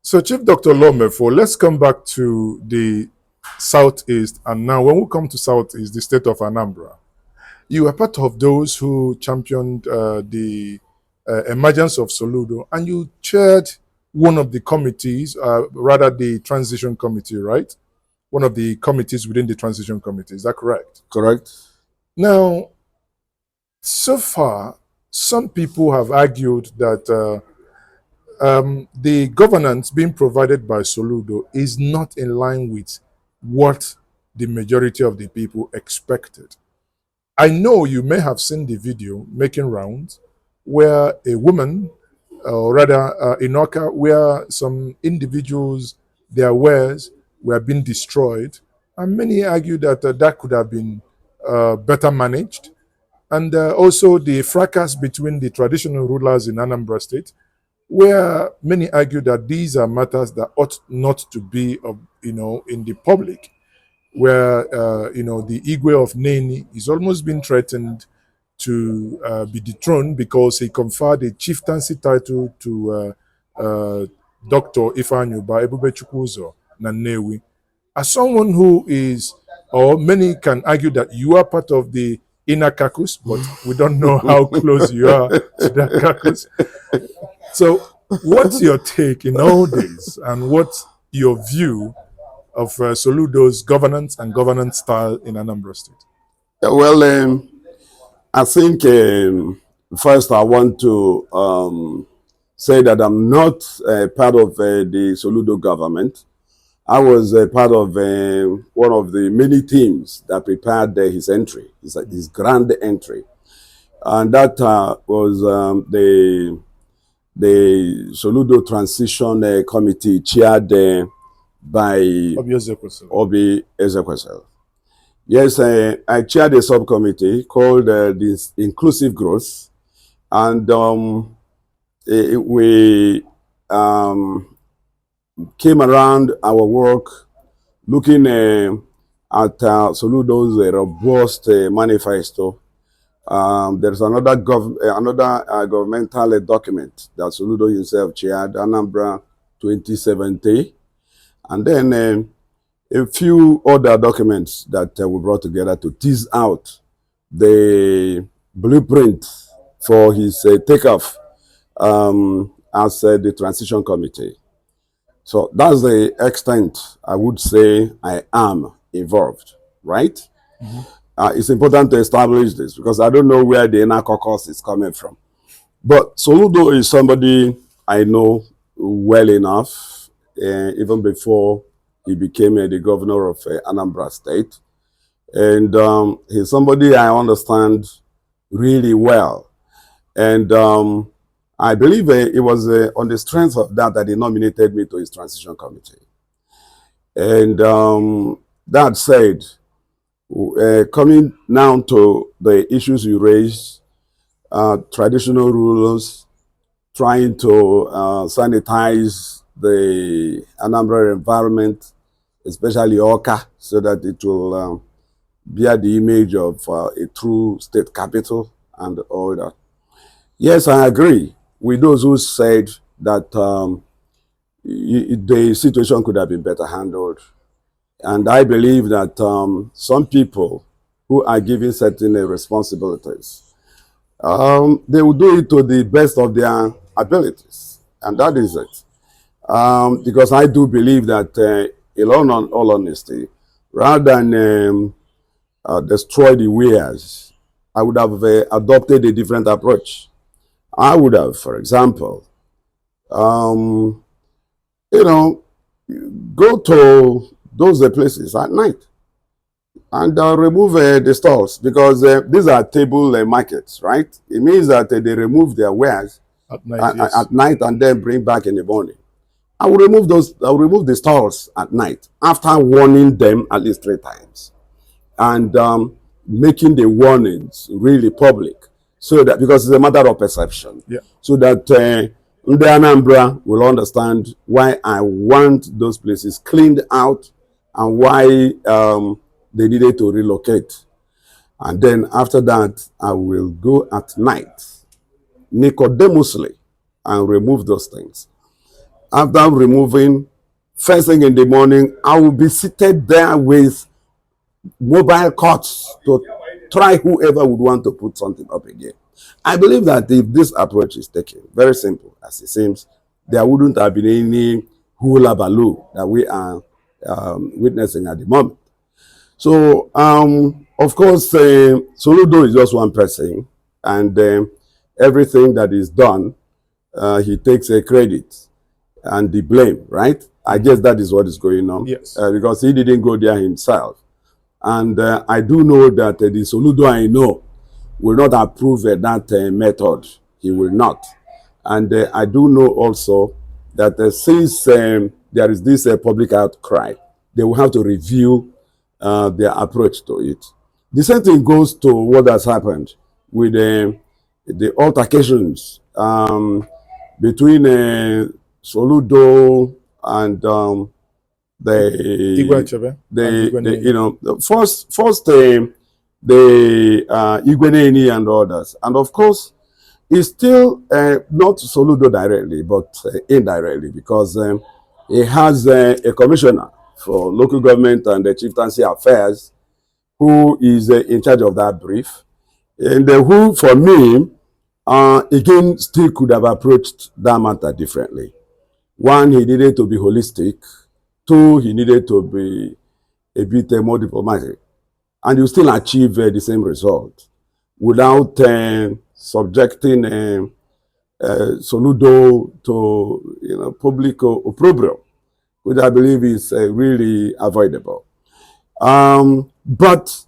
So, Chief Dr. Mefor, let's come back to the Southeast. And now, when we come to Southeast, the state of Anambra, you were part of those who championed the emergence of Soludo, and you chaired one of the committees, rather the transition committee, right? One of the committees within the transition committee. Is that correct? Correct. Now, so far, some people have argued that the governance being provided by Soludo is not in line with what the majority of the people expected. I know you may have seen the video making rounds where a woman, or rather in Oka, where some individuals, their wares were being destroyed, and many argue that that could have been better managed. And also the fracas between the traditional rulers in Anambra State, where many argue that these are matters that ought not to be, in the public, where the Igwe of Neni is almost being threatened to be dethroned because he conferred a chieftaincy title to Dr. Ifeanyuba Ebubechukwu Nanewi. As someone who is, or many can argue that you are part of the inner caucus, but we don't know how close you are to that caucus. So, what's your take in all this, and what's your view of Soludo's governance and governance style in Anambra State? Well, I think first I want to say that I'm not part of the Soludo government. I was part of one of the many teams that prepared his entry, his grand entry. And that was the Soludo Transition Committee chaired by Obi Ezekwesili. Yes, I chaired a subcommittee called this Inclusive Growth, and we came around our work looking at Soludo's robust manifesto. There's another governmental document that Soludo himself chaired, Anambra 2070, and then a few other documents that we brought together to tease out the blueprint for his takeoff as the transition committee. So that's the extent I would say I am involved, right? Mm-hmm. It's important to establish this because I don't know where the inner caucus is coming from. But Soludo is somebody I know well enough, even before he became the governor of Anambra State. And he's somebody I understand really well. And I believe it was on the strength of that he nominated me to his transition committee. And that said, coming now to the issues you raised, traditional rulers trying to sanitize the Anambra environment, especially Oka, so that it will bear the image of a true state capital and all that. Yes, I agree with those who said that the situation could have been better handled. And I believe that some people who are given certain responsibilities, they will do it to the best of their abilities. And that is it. Because I do believe that, in all honesty, rather than destroy the wares, I would have adopted a different approach. I would have, for example, go to those places at night and remove the stalls, because these are table markets, right? It means that they remove their wares at night, yes. At night and then bring back in the morning. I will remove the stalls at night after warning them at least 3 times, and making the warnings really public, so that, because it's a matter of perception, yeah. So that the Anambra will understand why I want those places cleaned out and why they needed to relocate. And then after that, I will go at night, Nicodemously, and remove those things. After removing, first thing in the morning, I will be seated there with mobile courts to try whoever would want to put something up again. I believe that if this approach is taken, very simple as it seems, there wouldn't have been any hula baloo that we are witnessing at the moment. So, of course, Soludo is just one person, and everything that is done, he takes a credit and the blame, right? I guess that is what is going on. Yes. Because he didn't go there himself. And I do know that the Soludo I know will not approve that method. He will not. And I do know also that since there is this public outcry, they will have to review their approach to it. The same thing goes to what has happened with the altercations between Soludo and the Igweneni and others. And of course, it's still not Soludo directly, but indirectly, because he has a commissioner for local government and chieftaincy affairs who is in charge of that brief. And who, for me, again, still could have approached that matter differently. One, he needed to be holistic. Two, he needed to be a bit more diplomatic. And you still achieve the same result without subjecting Soludo to public opprobrium, which I believe is really avoidable. But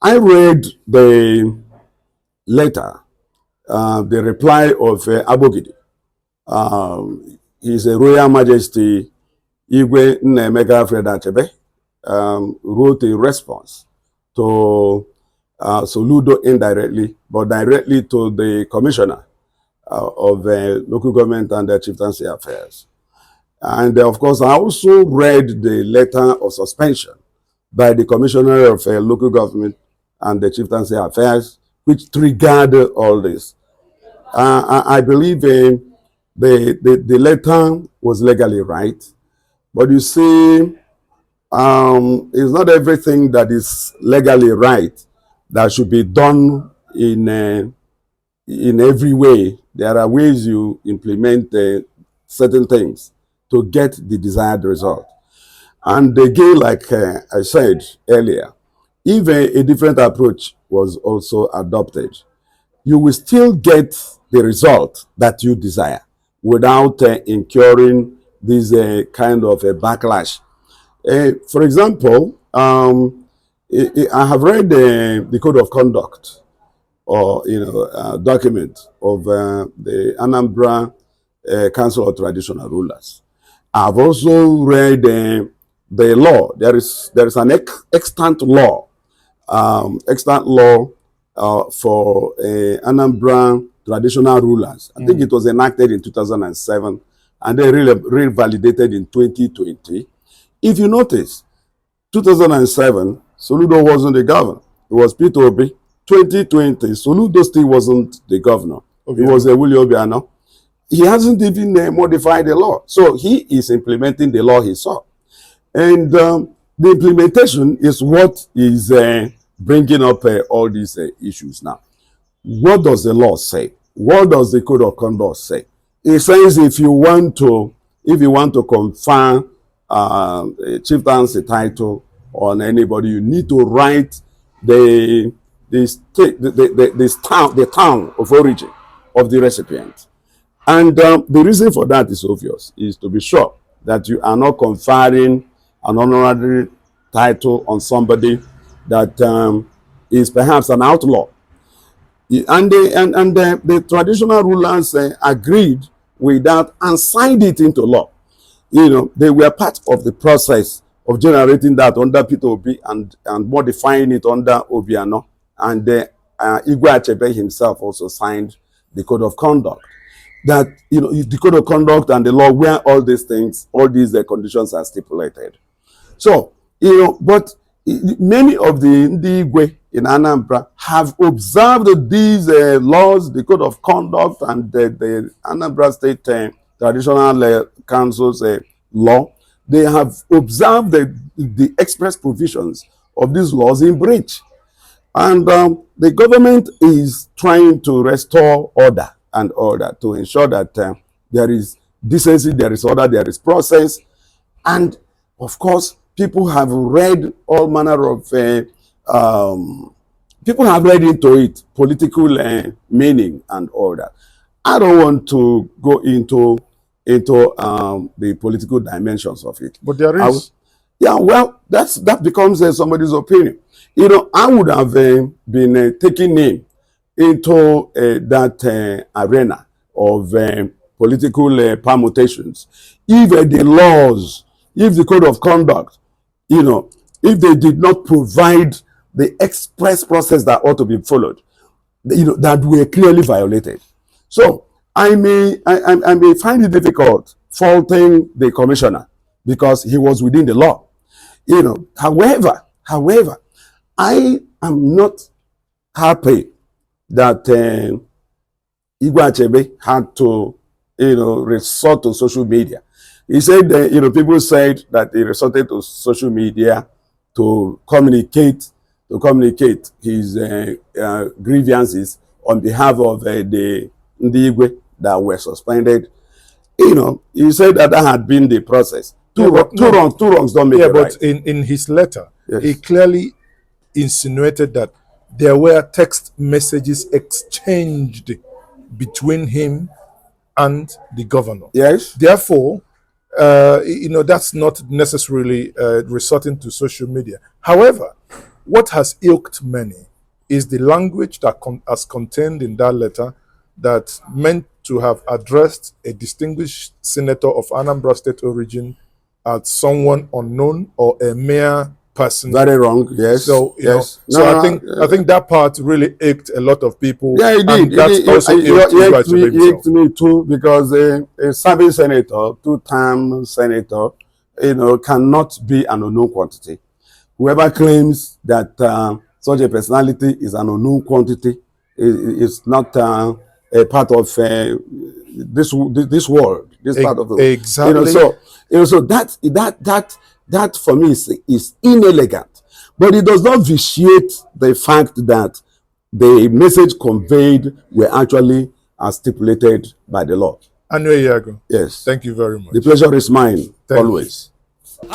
I read the letter, the reply of Abogidi. His Royal Majesty Igwe Nnemeka Fred Achebe wrote a response to Soludo indirectly, but directly to the commissioner of local government and chieftaincy affairs. And of course, I also read the letter of suspension by the commissioner of local government and the chieftaincy affairs, which triggered all this. I believe the letter was legally right, but you see, it's not everything that is legally right that should be done in every way. There are ways you implement certain things to get the desired result. And again, like I said earlier, if a different approach was also adopted, you will still get the result that you desire without incurring this kind of a backlash. For example, I have read the code of conduct or document of the Anambra Council of Traditional Rulers. I've also read the law. There is an extant law, for Anambra traditional rulers. I think it was enacted in 2007 and then revalidated in 2020. If you notice, 2007, Soludo wasn't the governor. It was Peter Obi. 2020, Soludo still wasn't the governor. Okay. It was Willie Obiano. He hasn't even modified the law. So he is implementing the law he saw. And the implementation is what is bringing up all these issues now. What does the law say? What does the code of conduct say? It says if you want to confer a chieftaincy title on anybody, you need to write the town of origin of the recipient. And the reason for that is obvious, is to be sure that you are not conferring an honorary title on somebody that is perhaps an outlaw. And the traditional rulers agreed with that and signed it into law. They were part of the process of generating that under Peter Obi and modifying it under Obiano. And Igwe Achebe himself also signed the code of conduct. That, the code of conduct and the law where all these things, all these conditions are stipulated. So, but many of the Igwe in Anambra have observed these laws, the code of conduct, and the Anambra State traditional council's law, they have observed the express provisions of these laws in breach. And the government is trying to restore order and order to ensure that there is decency, there is order, there is process. And of course, people have read all manner of people have read into it political meaning and order. I don't want to go into the political dimensions of it. But there I, is. yeah, well, that becomes somebody's opinion. You know, I would have been taking him into that arena of political permutations if the laws, if the code of conduct, you know, if they did not provide the express process that ought to be followed, you know, that were clearly violated. So I may find it difficult faulting the commissioner because he was within the law. You know, however, I am not happy that Igwe Achebe had to, you know, resort to social media. He said that, you know, people said that he resorted to social media to communicate his grievances on behalf of the Igwe that were suspended. You know, he said that had been the process. Two wrongs don't make a right. But in his letter, yes, he clearly insinuated that there were text messages exchanged between him and the governor. Yes. Therefore, you know, that's not necessarily resorting to social media. However, what has ilked many is the language that as contained in that letter that meant to have addressed a distinguished senator of Anambra State origin as someone unknown or a mere person. Very wrong. Yes. So yes. I think that part really ached a lot of people. Yeah, it did. That's also it me too, because a serving senator, two-term senator, you know, cannot be an unknown quantity. Whoever claims that such a personality is an unknown quantity is not a part of this world, this part of the world. Exactly. You know, so that for me is inelegant, but it does not vitiate the fact that the message conveyed were actually as stipulated by the law. NjenjeMedia. Yes. Thank you very much. The pleasure is mine. Always. You.